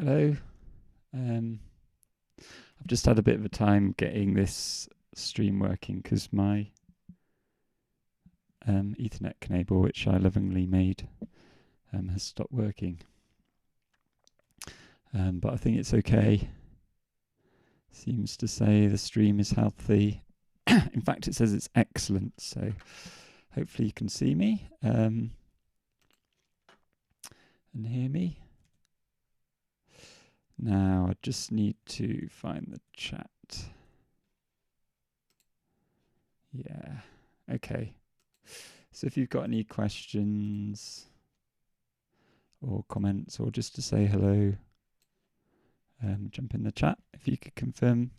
Hello. I've just had a bit of a time getting this stream working because my Ethernet cable, which I lovingly made, has stopped working. But I think it's okay. Seems to say the stream is healthy. In fact, it says it's excellent, so hopefully you can see me and hear me. Now, I just need to find the chat. Yeah, okay. So if you've got any questions or comments or just to say hello, jump in the chat. If you could confirm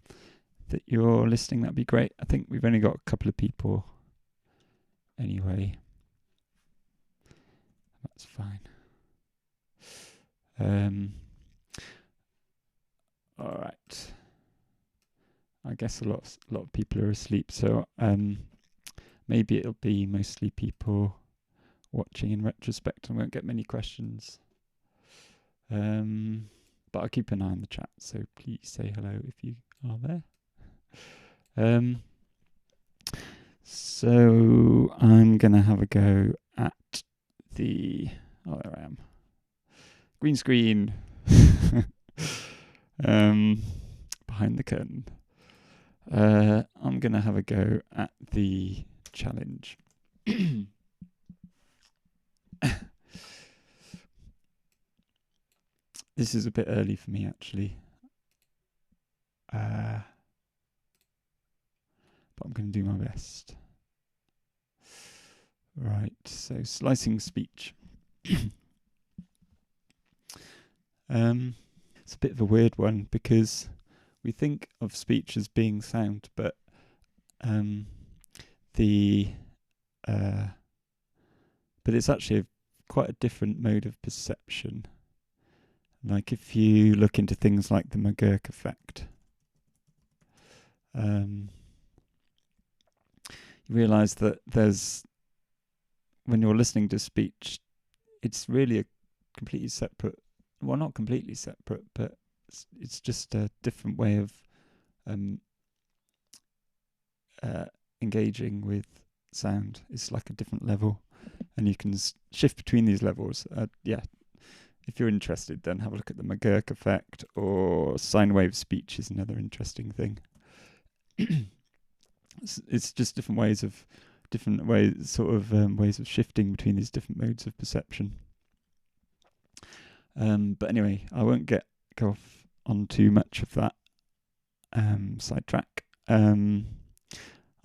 that you're listening, that'd be great. I think we've only got a couple of people anyway. That's fine. All right. I guess a lot of people are asleep, so maybe it'll be mostly people watching in retrospect. I won't get many questions. But I'll keep an eye on the chat, so please say hello if you are there. So I'm going to have a go at the... Oh, there I am. Green screen. Behind the curtain. I'm going to have a go at the challenge. This is a bit early for me, actually. But I'm going to do my best. Right, so slicing speech. It's a bit of a weird one because we think of speech as being sound, but it's actually quite a different mode of perception. Like if you look into things like the McGurk effect, you realise that when you're listening to speech, it's really a completely separate, well, not completely separate, but it's just a different way of engaging with sound. It's like a different level, and you can shift between these levels. If you're interested, then have a look at the McGurk effect, or sine wave speech is another interesting thing. It's just different ways of shifting between these different modes of perception. But anyway, I won't go off on too much of that sidetrack. I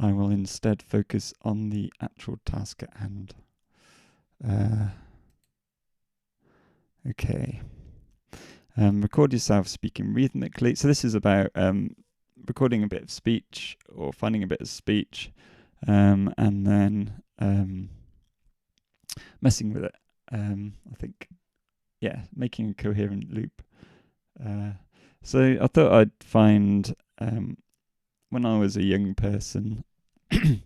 will instead focus on the actual task at hand. Okay. Record yourself speaking rhythmically. So this is about recording a bit of speech or finding a bit of speech and then messing with it. I think, making a coherent loop. So I thought I'd find, when I was a young person, I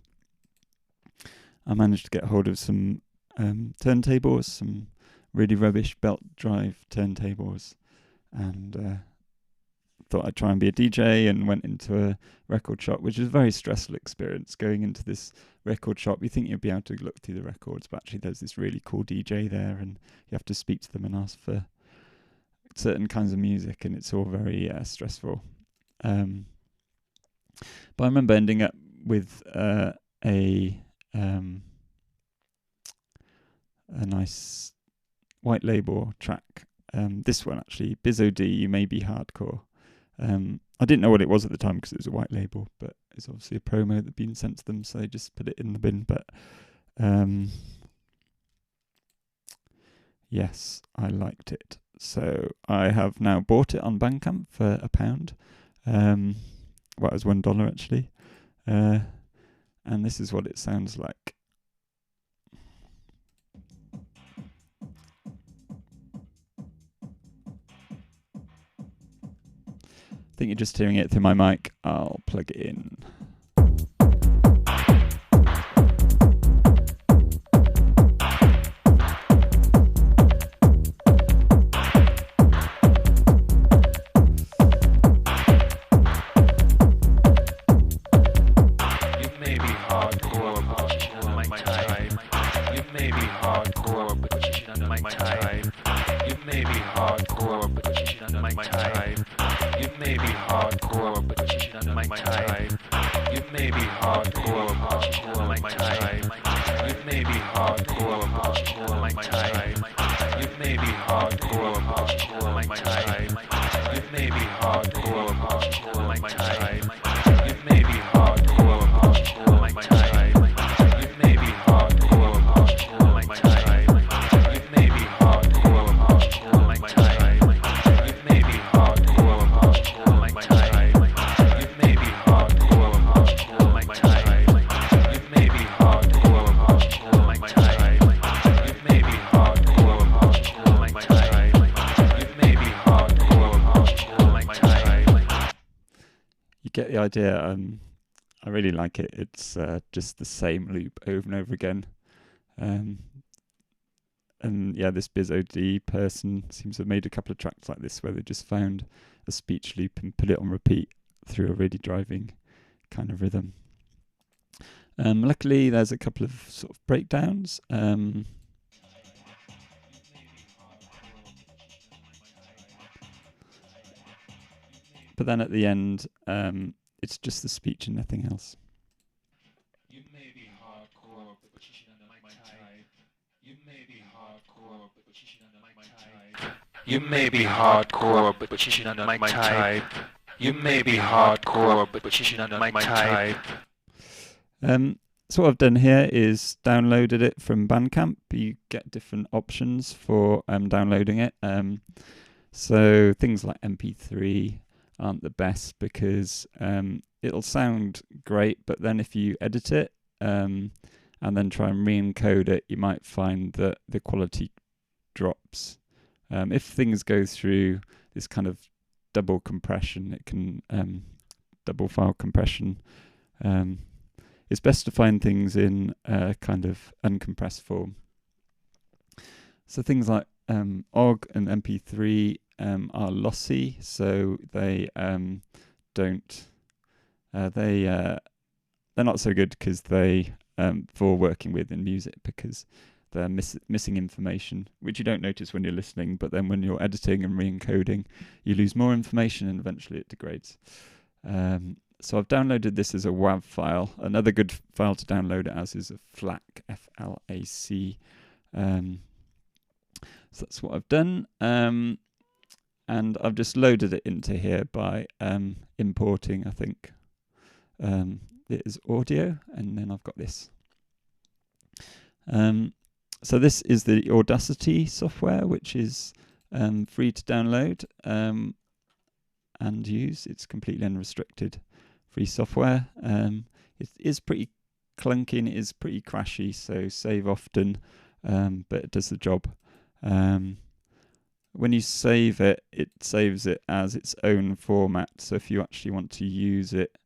managed to get hold of some turntables, some really rubbish belt drive turntables, and thought I'd try and be a DJ, and went into a record shop, which is a very stressful experience. Going into this record shop, you think you'll be able to look through the records, but actually there's this really cool DJ there, and you have to speak to them and ask for certain kinds of music, and it's all very stressful. But I remember ending up with a nice white label track. This one actually, Bizzo D, You May Be Hardcore. I didn't know what it was at the time because it was a white label, but it's obviously a promo that had been sent to them, so they just put it in the bin. But yes, I liked it. So I have now bought it on Bandcamp for £1. Well, it was $1 actually. And this is what it sounds like. I think you're just hearing it through my mic. I'll plug it in. may be hardcore, but you're not my type. You may be hardcore, but you're not my type. You may be hardcore, but you're not my type. You may be hardcore, but you're not my type. You may be hardcore, but you're not my type. You may be hardcore, but you're not my type. You may be hardcore, but you're not my type. You may be hardcore, but you're not my type. You may be hardcore, but you're not my type. You may be hardcore, but you're not my type. You may be hardcore, but you're not my type. You may be hardcore, but you're not my type. You may be hardcore, but you're not my type. You get the idea. I really like it. It's just the same loop over and over again. And yeah, this Biz OD person seems to have made a couple of tracks like this where they just found a speech loop and put it on repeat through a really driving kind of rhythm. Luckily, there's a couple of sort of breakdowns. But then at the end, it's just the speech and nothing else. You may be hardcore, but you're not my type. You may be hardcore, but you're not my type. You may be hardcore, but you're not my type. You may be hardcore, but you're not my type. So what I've done here is downloaded it from Bandcamp. You get different options for downloading it. So things like MP3 aren't the best because it'll sound great, but then if you edit it and then try and re-encode it, you might find that the quality drops. If things go through this kind of double compression, it can double file compression. It's best to find things in kind of uncompressed form. So things like OGG and MP3 are lossy, so they don't. They're not so good because they for working with in music because they're missing information, which you don't notice when you're listening, but then when you're editing and re-encoding, you lose more information and eventually it degrades. So I've downloaded this as a WAV file. Another good file to download it as is a FLAC, F-L-A-C. So that's what I've done. And I've just loaded it into here by importing, I think, it is audio, and then I've got this. So this is the Audacity software, which is free to download and use. It's completely unrestricted free software. It is pretty clunky and it is pretty crashy, so save often, but it does the job. When you save it, it saves it as its own format. So if you actually want to use it,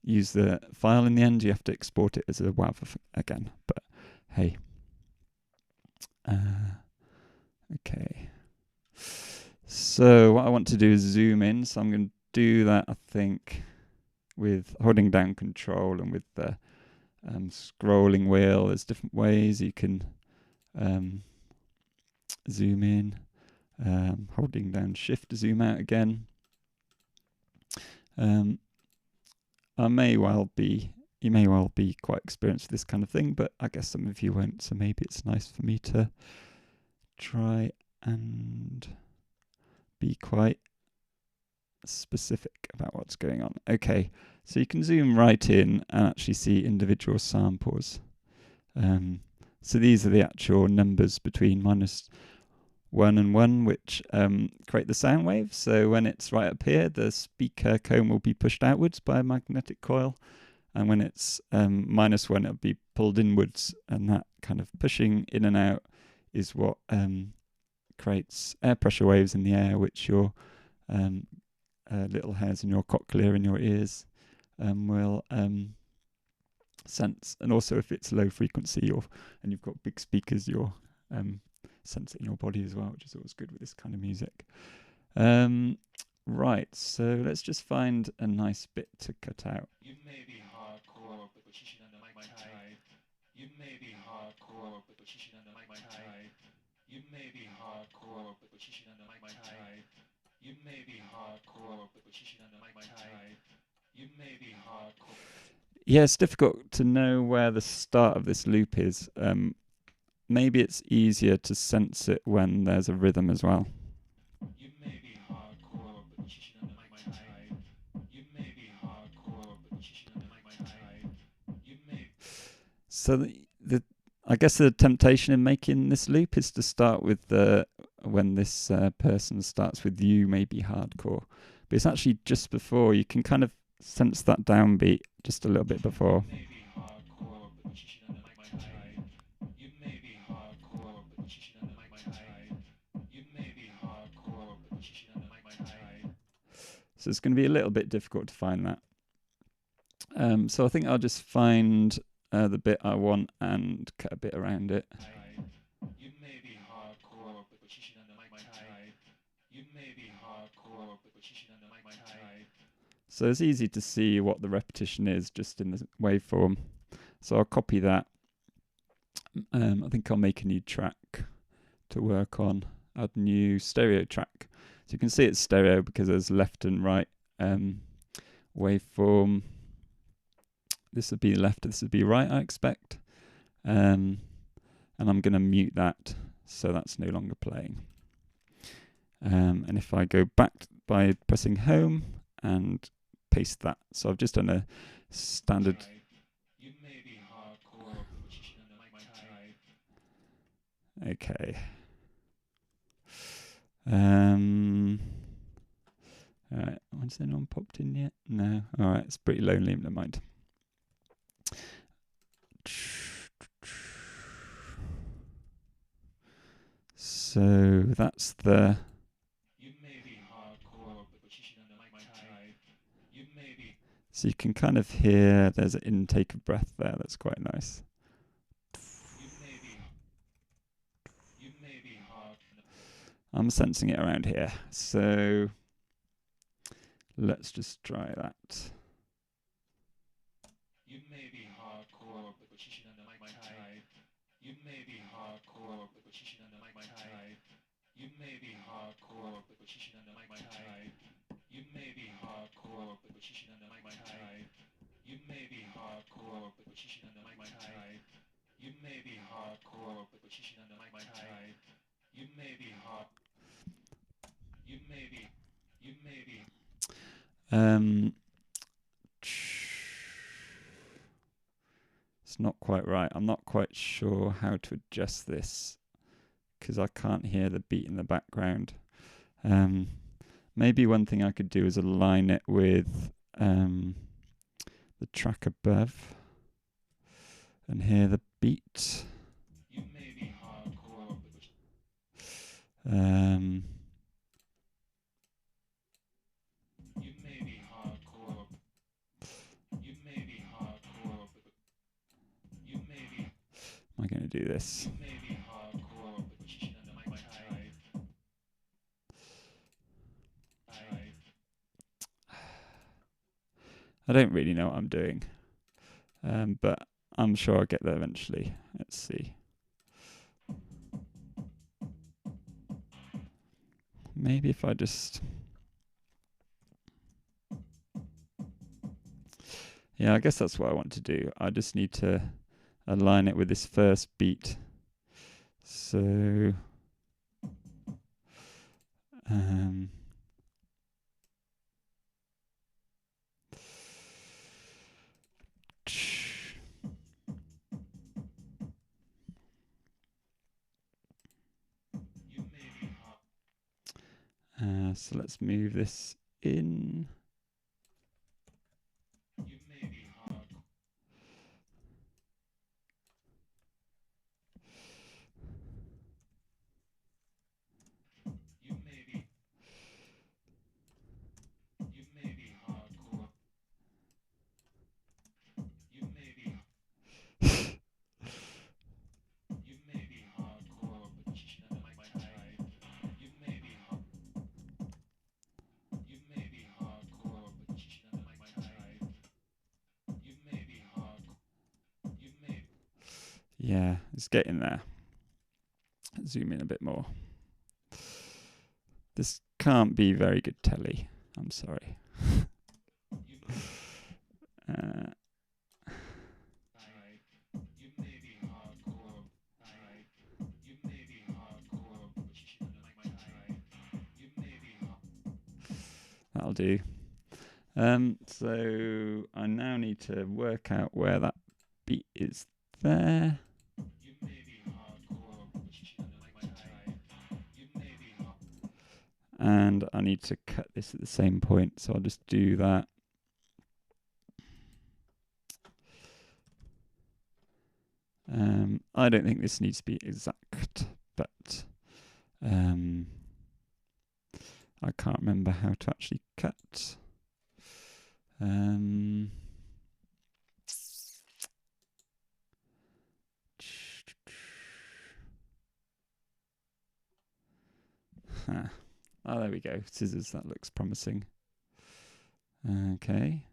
use the file in the end, you have to export it as a WAV again. But hey. Okay. So what I want to do is zoom in. So I'm going to do that, I think, with holding down Control and with the scrolling wheel. There's different ways you can zoom in. Holding down Shift to zoom out again. You may well be quite experienced with this kind of thing, but I guess some of you won't, so maybe it's nice for me to try and be quite specific about what's going on. Okay, so you can zoom right in and actually see individual samples. So these are the actual numbers between -1 and 1, which create the sound wave. So when it's right up here, the speaker cone will be pushed outwards by a magnetic coil. And when it's -1, it'll be pulled inwards. And that kind of pushing in and out is what creates air pressure waves in the air, which your little hairs in your cochlea in your ears will sense. And also if it's low frequency and you've got big speakers, you'll sense it in your body as well, which is always good with this kind of music. Right, so let's just find a nice bit to cut out. You may be hardcore, but you're not my type. You may be hardcore, but you're not my type. You may be hardcore, but you're not my type. You may be hardcore, but you're not my type. You may be hardcore. Yeah, it's difficult to know where the start of this loop is. Maybe it's easier to sense it when there's a rhythm as well. You may be hardcore, but you're not my type. You may be hardcore, but you're not my type. You may. So I guess the temptation in making this loop is to start with when this person starts with "you may be hardcore," but it's actually just before. You can kind of sense that downbeat just a little bit before. You may be hardcore, but you're not my type. You may be hardcore, but you're not my type. You may be hardcore, but you're not my type. So it's going to be a little bit difficult to find that. So I think I'll just find the bit I want and cut a bit around it. You may be hardcore, but you're not my type. You may be hardcore, but you're not my type. So it's easy to see what the repetition is just in the waveform. So I'll copy that. I think I'll make a new track to work on. Add new stereo track. So you can see it's stereo because there's left and right waveform. This would be left, this would be right, I expect. And I'm going to mute that so that's no longer playing. And if I go back by pressing home and paste that. So I've just done a standard. You may be hardcore, but you're not my type. Okay. Alright, has anyone popped in yet? No. Alright, it's pretty lonely, never mind. So that's the. You may be hardcore, but you're not my type. You may be. So you can kind of hear there's an intake of breath there that's quite nice. You may be. You may be hard. I'm sensing it around here. So let's just try that. You may be hardcore, but you're not my type. You may be hardcore, but you're not my type. You may be hardcore, but you're not my type. You may be hardcore, but you're not my type. You may be hardcore, but you're not my type. You may be hardcore, but you're not my type. You may be hard. You may be. You may be. It's not quite right. I'm not quite sure how to adjust this because I can't hear the beat in the background. Maybe one thing I could do is align it with the track above and hear the beat. You may be hardcore, but you may be hardcore. You may be hardcore, but you may be. Am I going to do this? You may be hardcore, but you're not my type. I don't really know what I'm doing, but I'm sure I'll get there eventually. Let's see. Maybe if I just. Yeah, I guess that's what I want to do. I just need to align it with this first beat. So. So let's move this in. You may be hardcore. You may be. You may be hardcore. You may be. You may be hardcore, but you're not my type. You may be. You may be hardcore, but you're not my type. You may be hardcore. You may. Yeah, it's getting there. Zoom in a bit more. This can't be very good telly. I'm sorry. That'll do. So I now need to work out where that beat is there. And I need to cut this at the same point, so I'll just do that. I don't think this needs to be exact, but I can't remember how to actually cut. Oh, there we go. Scissors, that looks promising. Okay.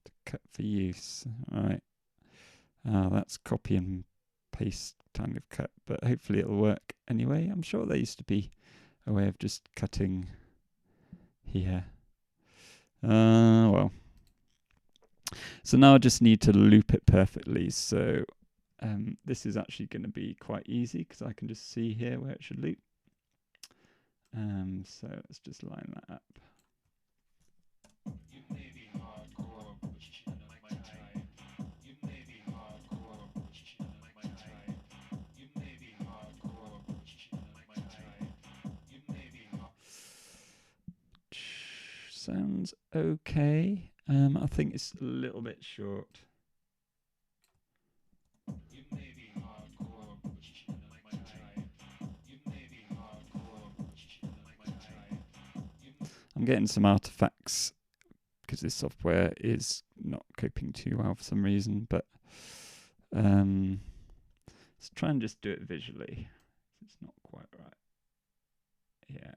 To cut for use. All right. That's copy and paste kind of cut, but hopefully it'll work anyway. I'm sure there used to be a way of just cutting here. Well. So now I just need to loop it perfectly. So this is actually going to be quite easy because I can just see here where it should loop. So let's just line that up. You may be hardcore, but you should know my type. You may be hardcore, but you should know my type. You may be hardcore, but you should know my type. You may be Sounds okay. I think it's a little bit short. You may be hardcore, but you should know my type. You may be hardcore, but you should know my type. I'm getting some artifacts because this software is not coping too well for some reason, but let's try and just do it visually. It's not quite right. Yeah.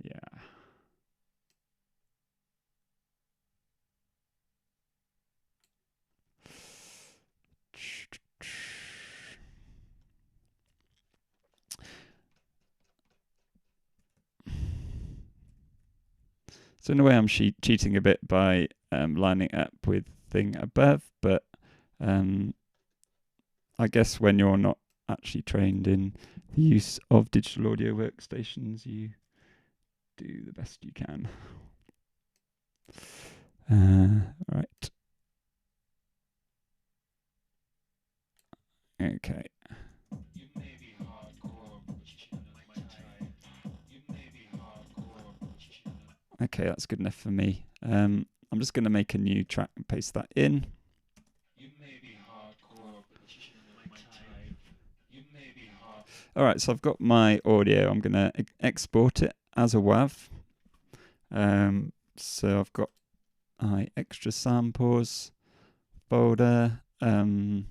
Yeah. So in a way I'm cheating a bit by lining up with thing above, but I guess when you're not actually trained in the use of digital audio workstations, you do the best you can. Right. Okay. Okay, that's good enough for me. I'm just going to make a new track and paste that in. Alright, so I've got my audio. I'm going to export it as a WAV. So I've got my extra samples folder, and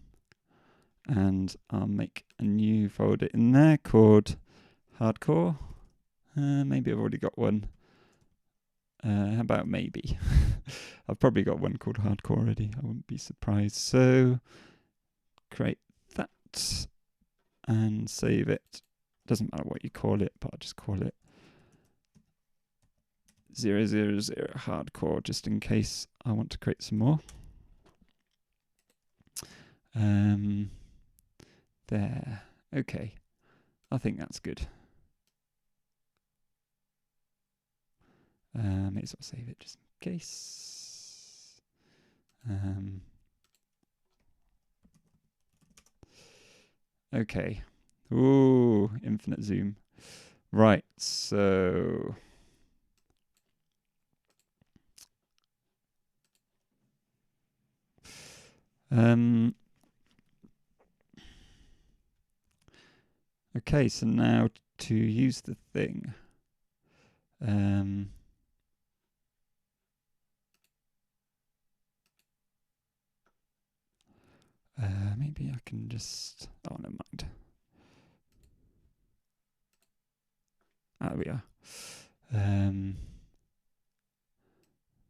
I'll make a new folder in there called hardcore. Maybe I've already got one. How about maybe? I've probably got one called hardcore already. I wouldn't be surprised. So create that and save it. Doesn't matter what you call it, but I'll just call it 000 hardcore just in case I want to create some more. There. Okay. I think that's good. May as well save it just in case. Okay. Ooh, infinite zoom. Right, so okay, so now to use the thing. Maybe I can just... Oh, never mind. There we are.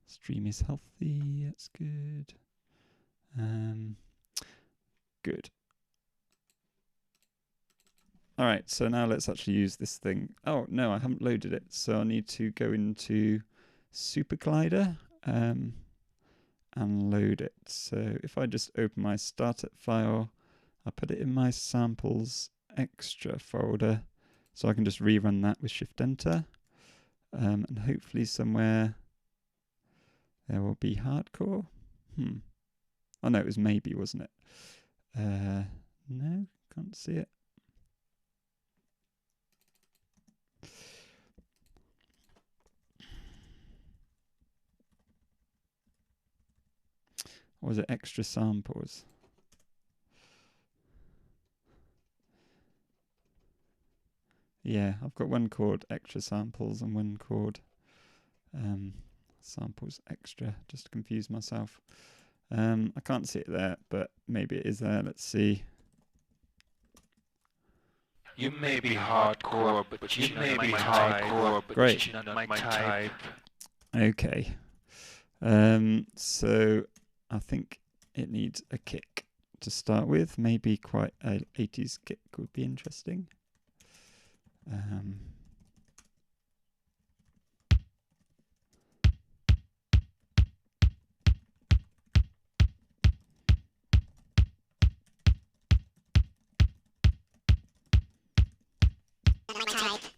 Stream is healthy. That's good. Good. Alright, so now let's actually use this thing. Oh, no, I haven't loaded it. So I need to go into Super Glider and load it. So if I just open my startup file, I'll put it in my samples extra folder. So I can just rerun that with Shift Enter. And hopefully somewhere there will be hardcore. Oh no, it was maybe, wasn't it? No, can't see it. Or was it extra samples? Yeah, I've got one called extra samples and one called samples extra, just to confuse myself. I can't see it there, but maybe it is there. Let's see. You may be hardcore, but you may be hardcore, but Great. you're not my type. Okay. So I think it needs a kick to start with. Maybe quite an 80s kick would be interesting.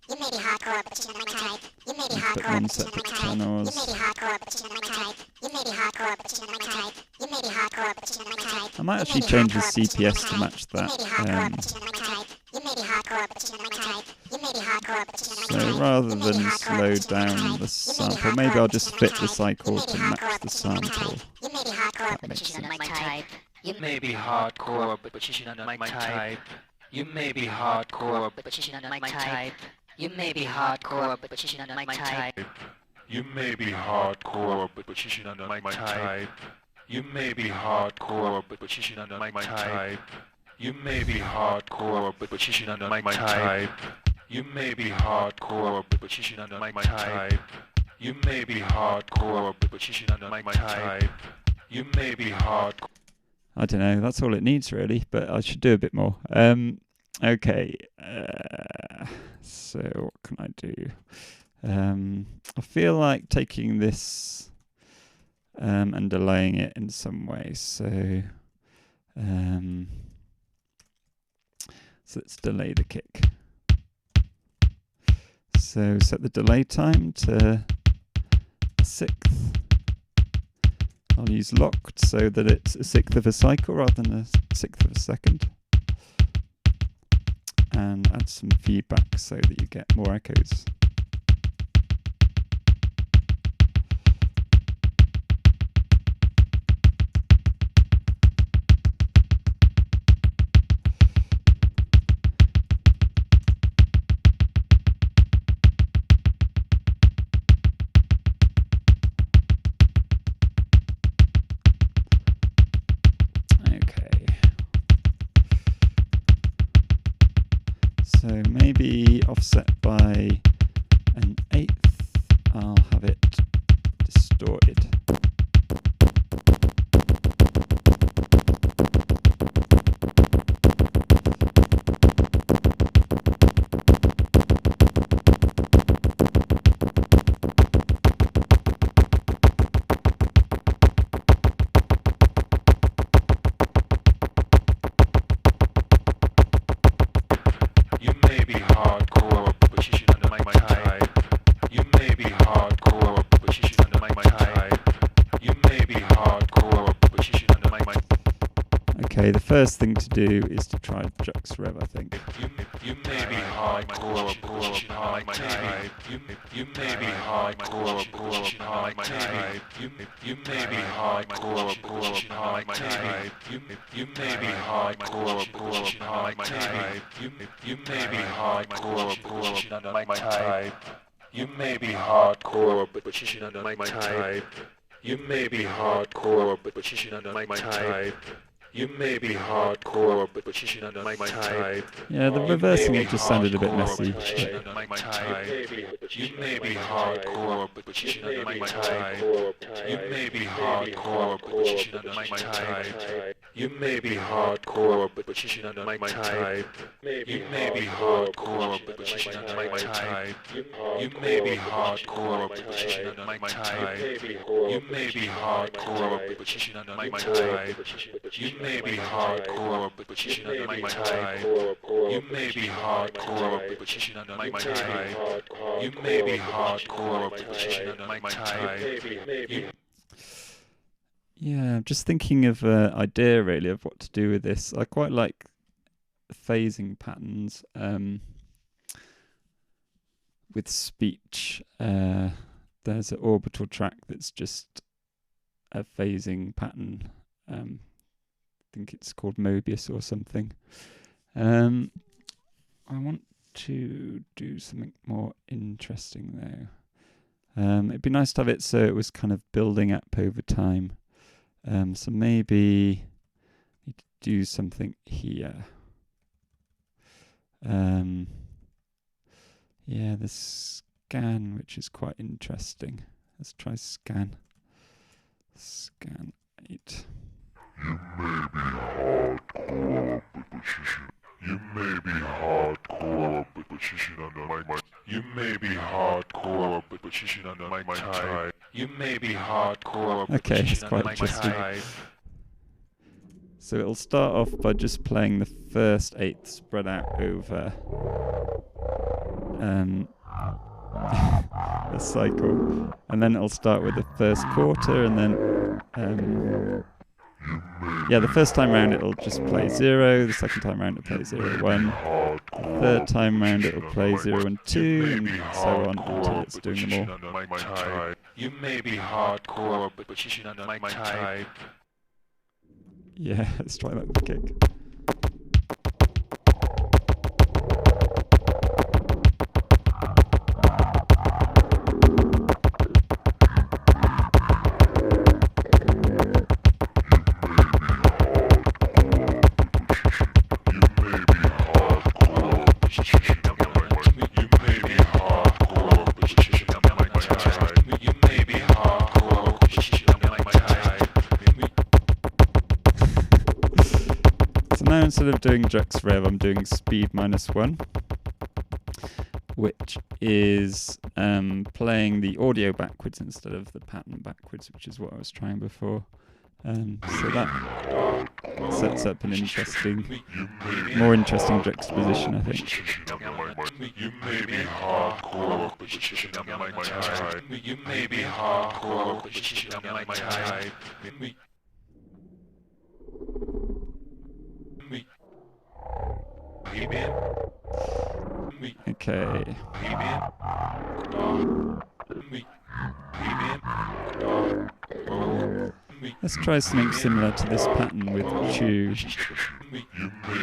You may be hardcore, but you're not my type. You may be Put hardcore, one but you're not separate my type. channels. You may be hardcore, but you're not my type. You may be hardcore, but you're not my type. You may be hardcore, but you're not my type. I might actually change the CPS to match that. So rather than slow down the sample, maybe I'll just fit the cycle to match the sample. That makes sense. You may be hardcore, but you're not my type. You may be hardcore, but you're not my type. You may be hardcore, but you're not my type. You may be hardcore, but you're not my type. You may be hardcore, but you're not my type. You may be hardcore, but you're not my type. You may be hardcore, but you're not my type. You may be hardcore, but you're not my type. You may be hardcore. I don't know, that's all it needs really, but I should do a bit more. Okay, so what can I do? I feel like taking this and delaying it in some way. So let's delay the kick. So set the delay time to a sixth. I'll use locked so that it's a sixth of a cycle rather than a sixth of a second. And add some feedback so that you get more echoes. So maybe offset by an eighth, I'll have it distorted. You may be hardcore, but you should not my type. You may be hardcore, but you should not my type. You may be hardcore, but you should not my. Okay, the first thing to do is to try Jux Rev, I think. You may be hardcore, but you should not my type. You may be hardcore, but you should not my type. You may be hardcore, but you should not my type. You may be hardcore, but you should not my type. You may be hardcore, but you should not my type. You may be hardcore, but you should not my type. You may be hardcore, but you should not my type. You may be hardcore, but you should not my type. Yeah, the reversing it just sounded a bit messy. You may be hardcore, but you should not my type. You may be hardcore, but you should not my type. You may be hardcore, but you're not my type. You may be hardcore, but you're not my type. You may be hardcore, but you're not my type. You may be hardcore, but you're not my type. You may be hardcore, but you're not my type. You may be hardcore, but you're not my type. You may be hardcore, but you're not my type. Yeah, I'm just thinking of an idea really of what to do with this. I quite like phasing patterns with speech. There's an orbital track that's just a phasing pattern. I think it's called Mobius or something. I want to do something more interesting though. It'd be nice to have it so it was kind of building up over time. So maybe need to do something here. Yeah, the scan, which is quite interesting. Let's try scan. Scan 8. You may be hardcore, but you should not know my. You may be hardcore, but you should not know my type. You may be hardcore, but Okay, you it's should not quite know my interesting. type. So it'll start off by just playing the first eighth spread out over a cycle, and then it'll start with the first quarter, and then yeah, the first time round it'll just play 0, the second time round it'll play 0, 1, the third time round it'll play 0 and 2, and so on until it's doing them all. You may be hardcore, but you should not know my type. Yeah, let's try that with the kick. Now instead of doing Jux Rev, I'm doing speed -1, which is playing the audio backwards instead of the pattern backwards, which is what I was trying before. So that sets up an more interesting juxtaposition, I think. You may be hardcore, but you should not know my type. You may be hardcore, but you should not know my type. Okay. Let's try something similar to this pattern with Chew. You may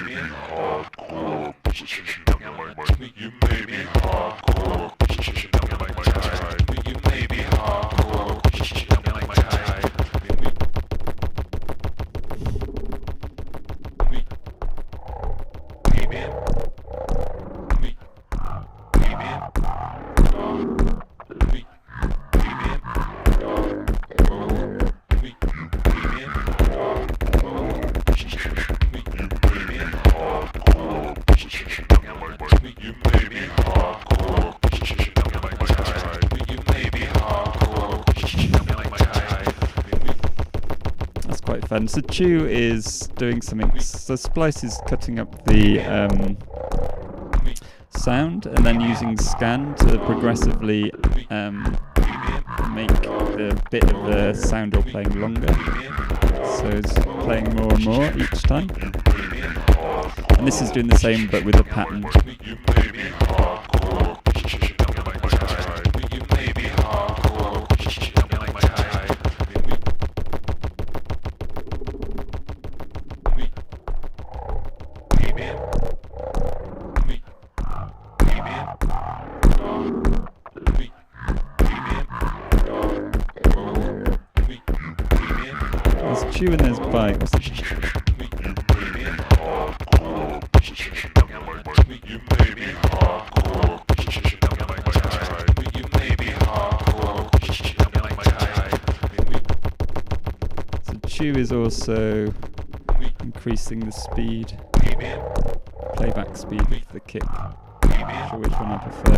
be hardcore, but you should not know my type. You may be hardcore, but you should not know my type. You may be hardcore, but you should not know my type. Fun. So Chew is doing something. So Splice is cutting up the sound and then using scan to progressively make the bit of the sound you're playing longer. So it's playing more and more each time. And this is doing the same but with a pattern. Chew and there's bites. So Chew is also increasing the speed, playback speed of the kick. Not sure which one I prefer.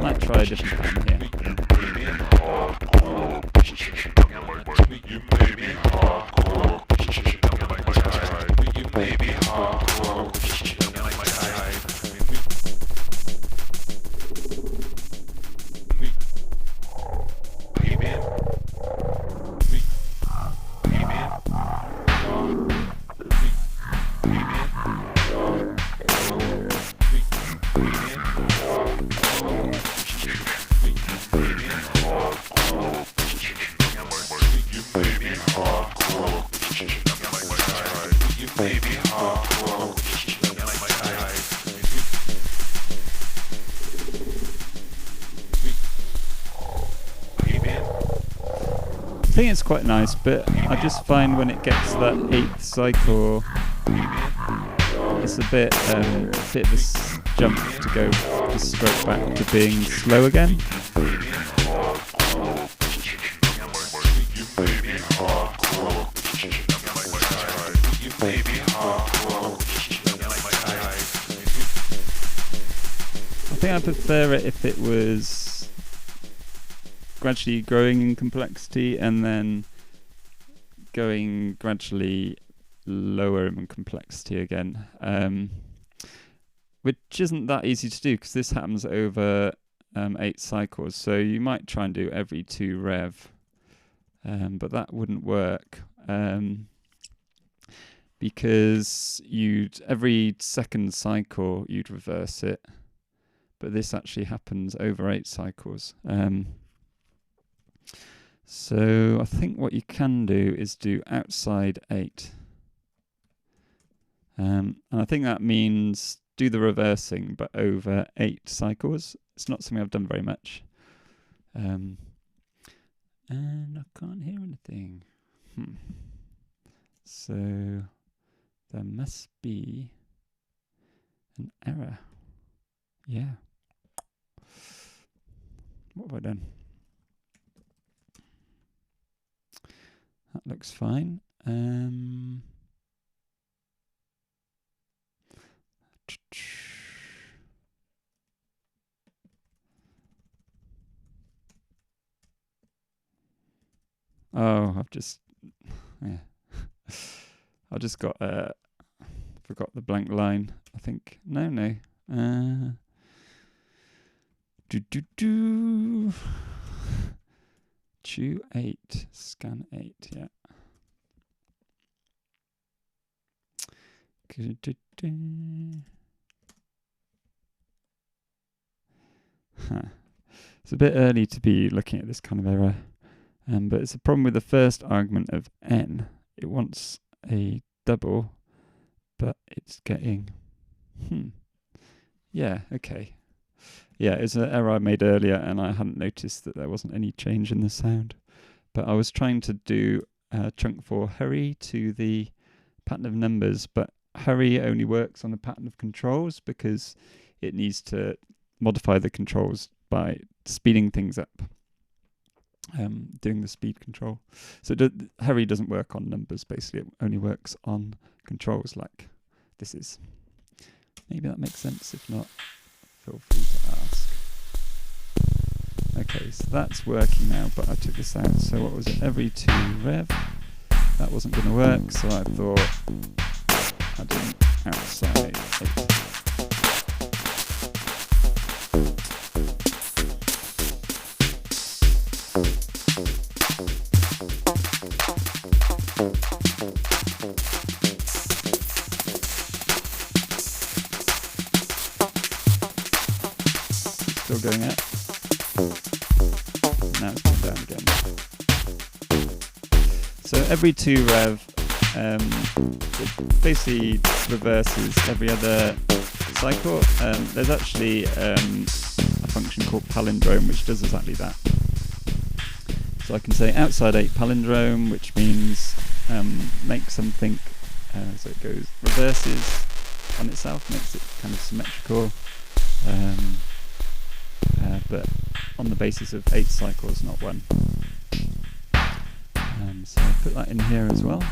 Might try a different pattern here. You may be hardcore, but you should know my type. You may be hardcore, but you should know my type. I think it's quite nice, but I just find when it gets to that 8th cycle, it's a bit of a jump to go just straight back to being slow again. I think I prefer it if it was gradually growing in complexity and then going gradually lower in complexity again, which isn't that easy to do because this happens over 8 cycles, so you might try and do every 2 rev, but that wouldn't work because every second cycle you'd reverse it, but this actually happens over 8 cycles. So I think what you can do is do outside 8. And I think that means do the reversing, but over 8 cycles. It's not something I've done very much. And I can't hear anything. So there must be an error. Yeah. What have I done? That looks fine. Oh, I've just I just got forgot the blank line. I think no. Chew 8, scan 8, yeah. It's a bit early to be looking at this kind of error, but it's a problem with the first argument of n. It wants a double, but it's getting... Yeah, okay. Yeah, it's an error I made earlier, and I hadn't noticed that there wasn't any change in the sound. But I was trying to do chunk 4 hurry to the pattern of numbers, but hurry only works on the pattern of controls because it needs to modify the controls by speeding things up, doing the speed control. So hurry doesn't work on numbers, basically. It only works on controls like this is. Maybe that makes sense. If not, feel free to ask. Okay, so that's working now, but I took this out. So what was it? Every 2 rev. That wasn't going to work, so I thought I'd do outside 8. Still going up. Now it's gone down again. So every 2 rev, it basically reverses every other cycle. There's actually a function called palindrome which does exactly that. So I can say outside 8 palindrome, which means make something so it goes reverses on itself, makes it kind of symmetrical. But on the basis of 8 cycles, not 1. So I'll put that in here as well.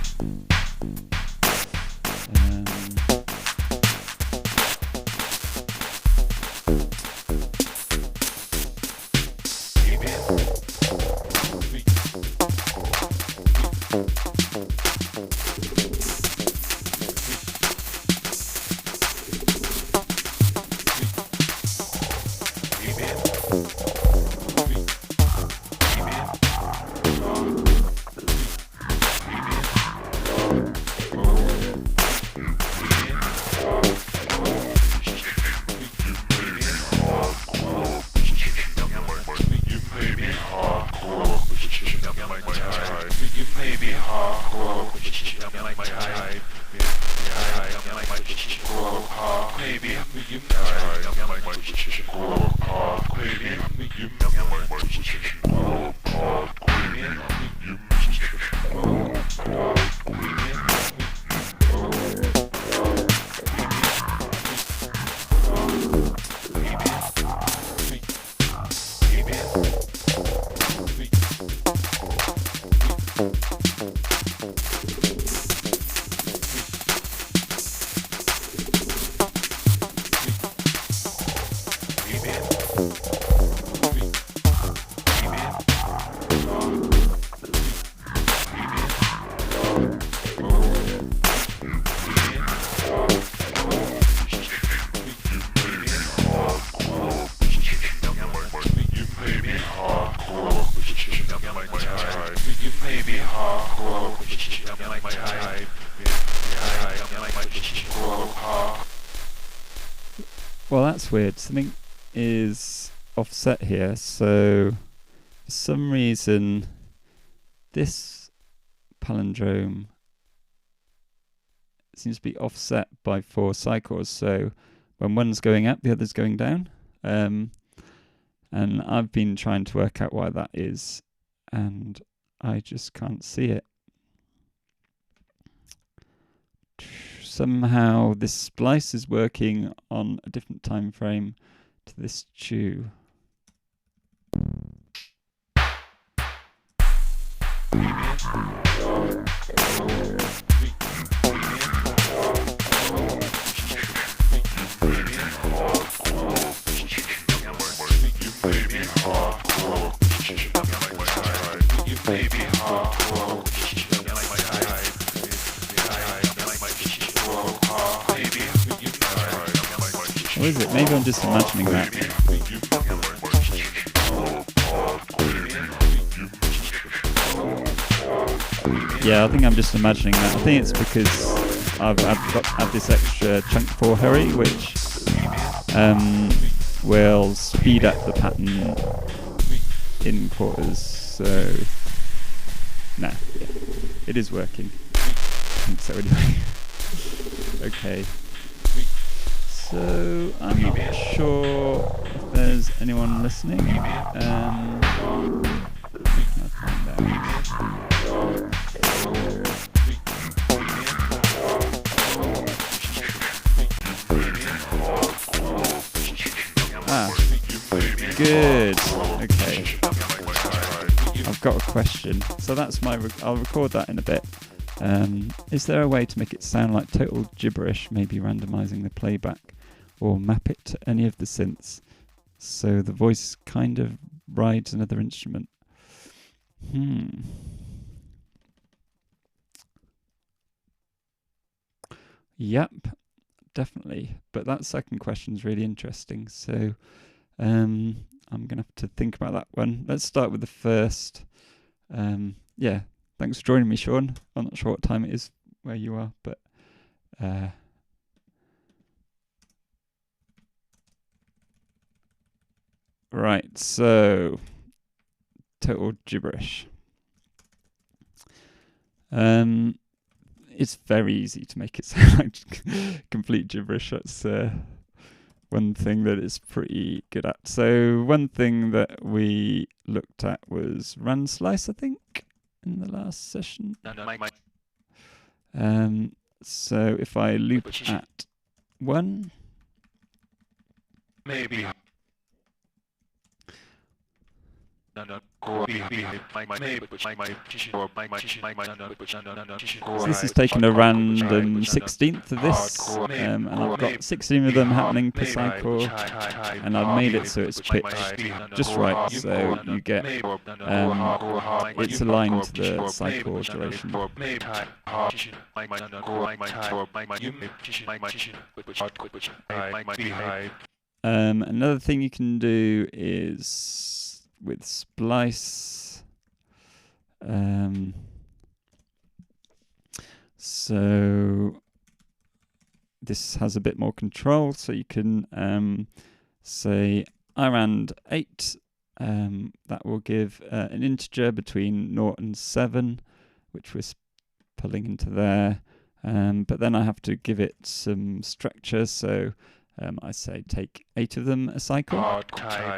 Well, that's weird. Something is offset here. So for some reason, this palindrome seems to be offset by 4 cycles. So when one's going up, the other's going down. And I've been trying to work out why that is, and I just can't see it. Somehow this splice is working on a different time frame to this chew. Or is it? Maybe I'm just imagining that. Yeah, I think I'm just imagining that. I think it's because I've got to have this extra chunk 4 hurry, which will speed up the pattern in quarters. So, nah, yeah, it is working. I think so anyway. Okay. So, I'm not sure if there's anyone listening. I'll find out. Good. Okay. I've got a question. So that's my... I'll record that in a bit. Is there a way to make it sound like total gibberish, maybe randomizing the playback, or map it to any of the synths so the voice kind of rides another instrument? Yep, definitely. But that second question is really interesting. So I'm going to have to think about that one. Let's start with the first. Yeah, thanks for joining me, Sean. I'm not sure what time it is where you are, but right, so total gibberish. It's very easy to make it sound like complete gibberish. That's one thing that it's pretty good at. So one thing that we looked at was run slice, I think, in the last session. So if I loop at 1, maybe So this is taking a random 16th of this, and I've got 16 of them happening per cycle, and I've made it so it's pitched just right, so you get it's aligned to the cycle duration. Another thing you can do is with splice. So this has a bit more control, so you can say irand 8. That will give an integer between 0 and 7, which we're pulling into there. But then I have to give it some structure, so I say take 8 of them a cycle.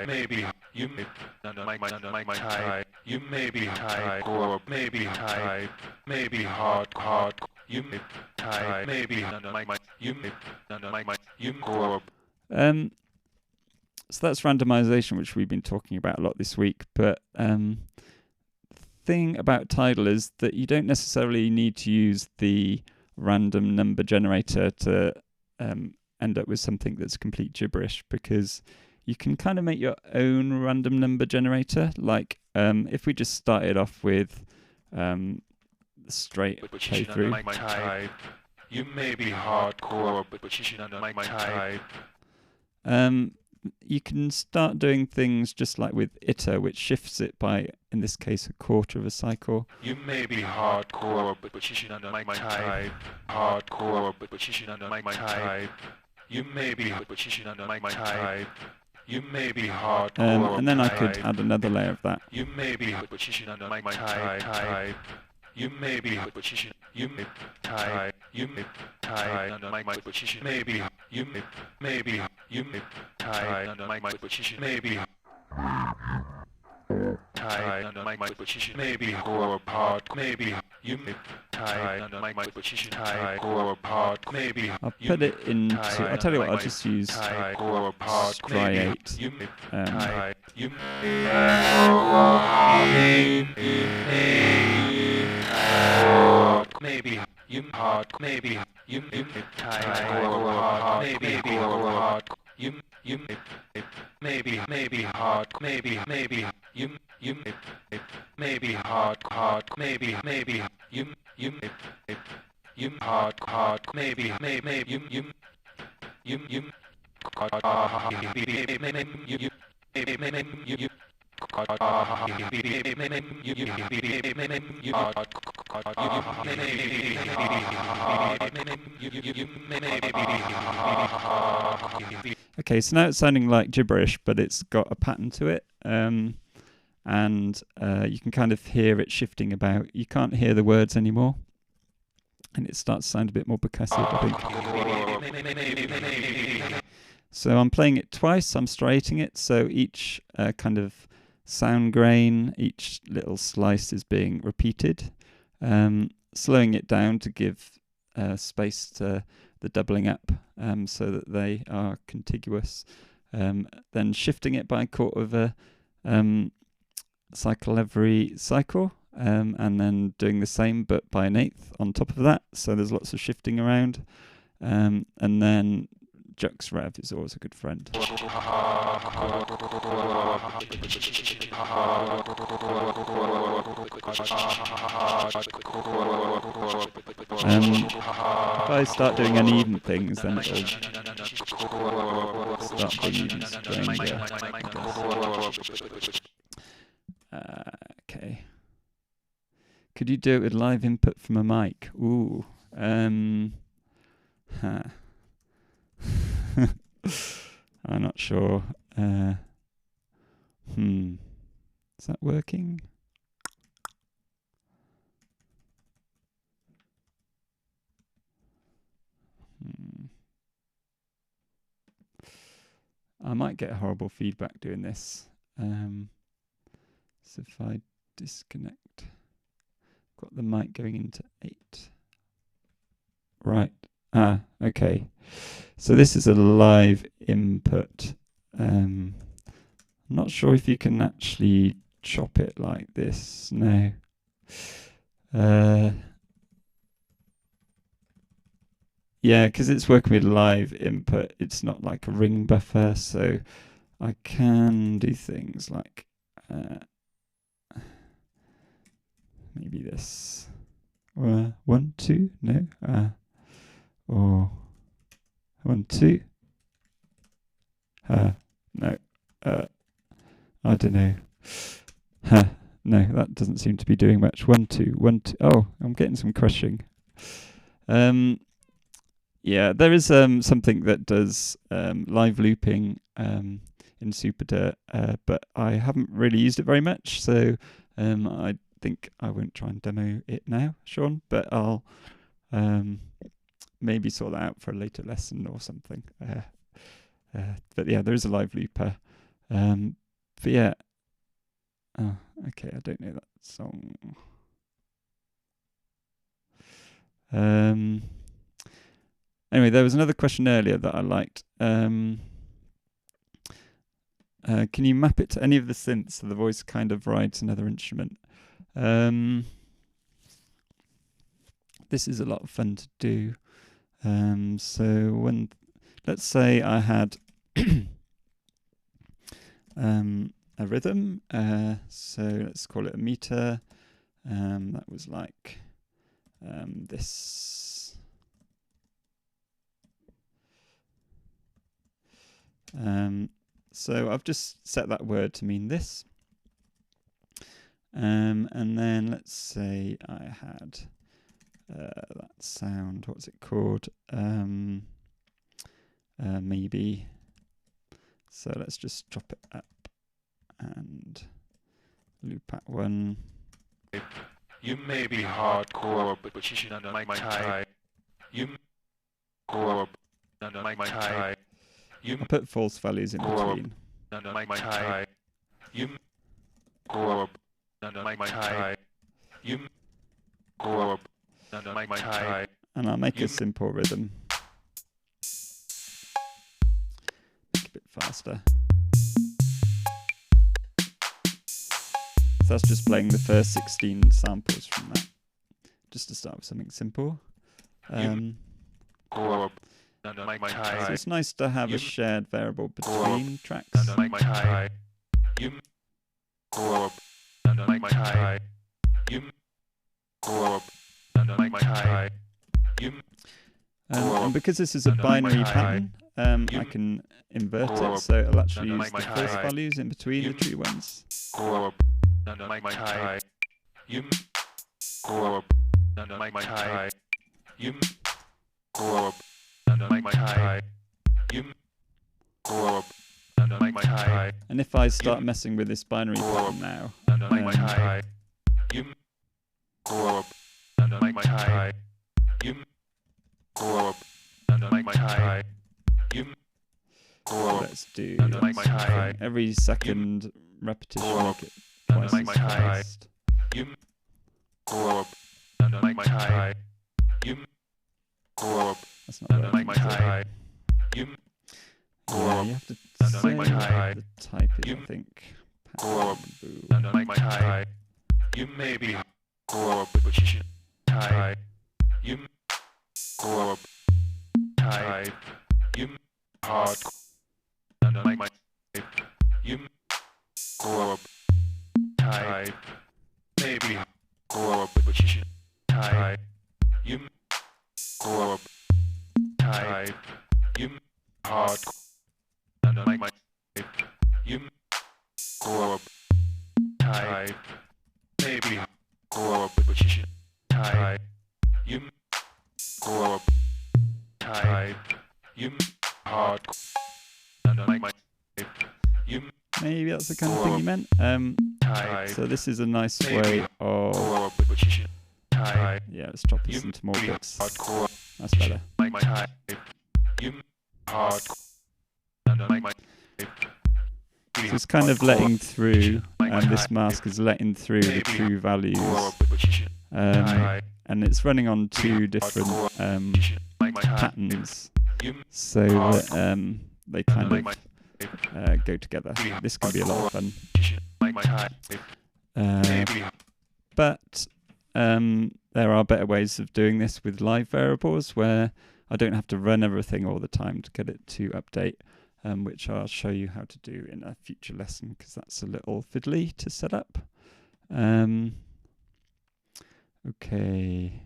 Maybe you maybe high core, maybe high, maybe hard, you maybe you core. So that's randomization, which we've been talking about a lot this week. But the thing about Tidal is that you don't necessarily need to use the random number generator to end up with something that's complete gibberish, because you can kind of make your own random number generator. Like if we just started off with straight playthrough. You may be hardcore, but you should know my type. You can start doing things just like with iter, which shifts it by, in this case, a quarter of a cycle. You may be hardcore, but you should know my type. Hardcore, but you should know my type. You may be, but you should know my type. You may be hardcore. And then I could add another layer of that. You may be, but you should know my type. You may be, but you should. You may type. You may type. No, my but you should. Maybe. You may. Maybe. You may type. No, my but you should. Maybe. Type. No, my but you should. Maybe. Core part. Maybe. You may type. No, my but you should. Type. Core part. Maybe. I'll put it into. I'll tell you what. I'll just use striate. You may type. You maybe you hard maybe you hard maybe hard you maybe hard maybe you maybe hard maybe you hard maybe you Okay, so now it's sounding like gibberish, but it's got a pattern to it, and you can kind of hear it shifting about. You can't hear the words anymore, and it starts to sound a bit more percussive, I think. So I'm playing it twice, I'm striating it, so each kind of sound grain, each little slice is being repeated, slowing it down to give space to the doubling up so that they are contiguous, then shifting it by a quarter of a cycle every cycle, and then doing the same but by an eighth on top of that, so there's lots of shifting around, and then Jux Rev is always a good friend. If I start doing uneven things, then it'll start being even stranger. Okay. Could you do it with live input from a mic? Ooh. I'm not sure. Is that working? I might get horrible feedback doing this. So if I disconnect, got the mic going into 8. Right. Okay. So this is a live input. I'm not sure if you can actually chop it like this. No. Yeah, because it's working with live input. It's not like a ring buffer, so I can do things like maybe this. 1, 2, no. Or 1, 2. No. I don't know. No, that doesn't seem to be doing much. 1, 2, 1, 2. Oh, I'm getting some crushing. Yeah, there is something that does live looping in SuperDirt, but I haven't really used it very much, so I think I won't try and demo it now, Sean, but I'll maybe sort that out for a later lesson or something. But yeah, there is a live looper. But yeah, okay, I don't know that song. Anyway, there was another question earlier that I liked. Can you map it to any of the synths so the voice kind of rides another instrument? This is a lot of fun to do. So when, let's say I had a rhythm, so let's call it a meter. That was like this. So I've just set that word to mean this. And then let's say I had that sound, what's it called? Maybe. So let's just drop it up and loop at 1. You may be hardcore, but you're not my type. You hardcore, not my type. You I'll put false values in between. not my type. You hardcore, not my type. You hardcore, not my type. And I'll make a simple rhythm. Make it a bit faster. So that's just playing the first 16 samples from that. Just to start with something simple. Hardcore, not my So type. it's nice to have a shared variable between tracks. Not my type. You hardcore, not my type. You hardcore, not my type. You And because this is a binary pattern, I can invert it, so it'll actually use the false values in between the true ones. hardcore, not my type. You hardcore, not my type. You hardcore, not my type. You hardcore, not my type. And if I start messing with this binary pattern now, Not my type. You hardcore, not my type. You hardcore, not my type. You hardcore, let's do not my type. every second repetition, make it Not twice my as type. fast. You hardcore, not my type. You hardcore, That's not not working, my is it? type. You Yeah, you have to Not say my type. what the type is, You I think. hardcore, Boo. not my type. You may be hardcore, but you should type. You hardcore, type. You hardcore, not my type. You hardcore, type. Maybe hardcore, but you should type. You hardcore, type. You hardcore, not my type. You hardcore, type. Maybe hardcore, but you should type. You hardcore, type. You hardcore, not my type. You Maybe that's the kind of thing you meant. type. So this is a nice way of... Hardcore, but you should type. Yeah, let's chop this into more bits. Hardcore, That's better. my type. You hardcore, not my type. So it's kind of letting through, and this mask is letting through the true values. And it's running on 2 different patterns, so that they kind of go together. This can be a lot of fun. type. Maybe But there are better ways of doing this with live variables where I don't have to run everything all the time to get it to update, which I'll show you how to do in a future lesson because that's a little fiddly to set up. Okay.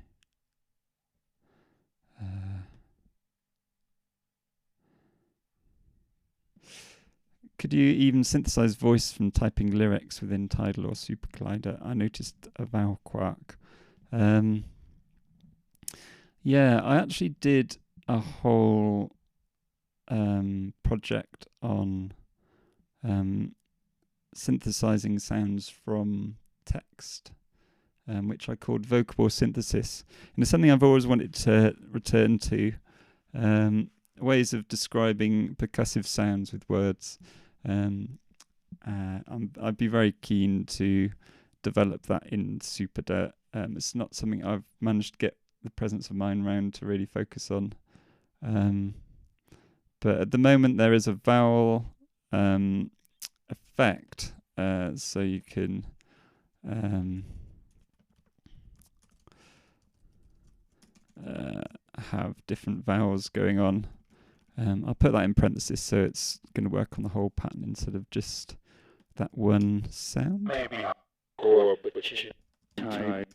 Could you even synthesize voice from typing lyrics within Tidal or Super Collider? I noticed a vowel quark. Yeah, I actually did a whole project on synthesizing sounds from text, which I called vocable synthesis. And it's something I've always wanted to return to, ways of describing percussive sounds with words. I'd be very keen to develop that in SuperDirt. It's not something I've managed to get the presence of mind round to really focus on. But at the moment there is a vowel effect, so you can have different vowels going on. I'll put that in parentheses so it's going to work on the whole pattern instead of just that one sound. maybe hardcore, but you should type.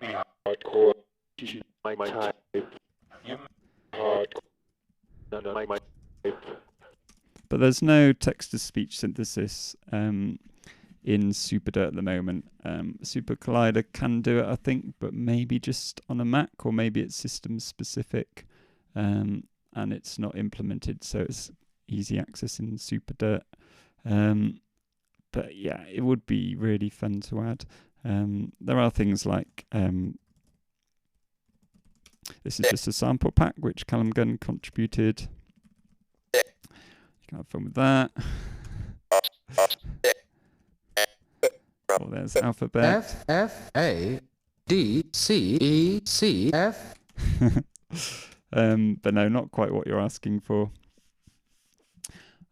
Maybe hardcore, you should my type. You hardcore, not my type. But there's no text-to-speech synthesis in SuperDirt at the moment. Super Collider can do it, I think, but maybe just on a Mac, or maybe it's system-specific. And it's not implemented, so it's easy access in SuperDirt. But yeah, it would be really fun to add. There are things like this is just a sample pack which Callum Gunn contributed. You can have fun with that. Oh, there's alphabet. F-F-A-D-C-E-C-F. But no, not quite what you're asking for.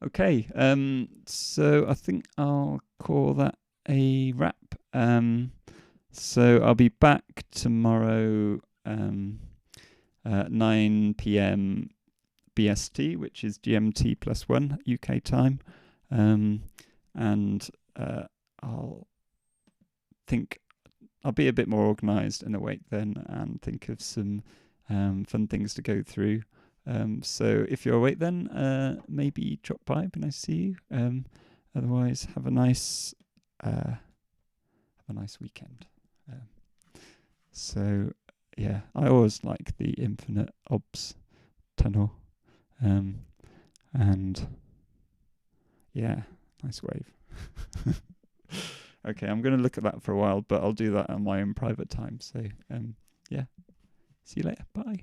Okay, so I think I'll call that a wrap. So I'll be back tomorrow at 9 p.m. BST, which is GMT +1 UK time. And I'll be a bit more organised and awake then and think of some fun things to go through. So if you're awake then, maybe drop by, it'd be nice to see you. Otherwise, have a nice weekend. So yeah, I always like the infinite obs tunnel, and yeah, nice wave. Okay, I'm going to look at that for a while, but I'll do that on my own private time. So yeah, see you later. Bye.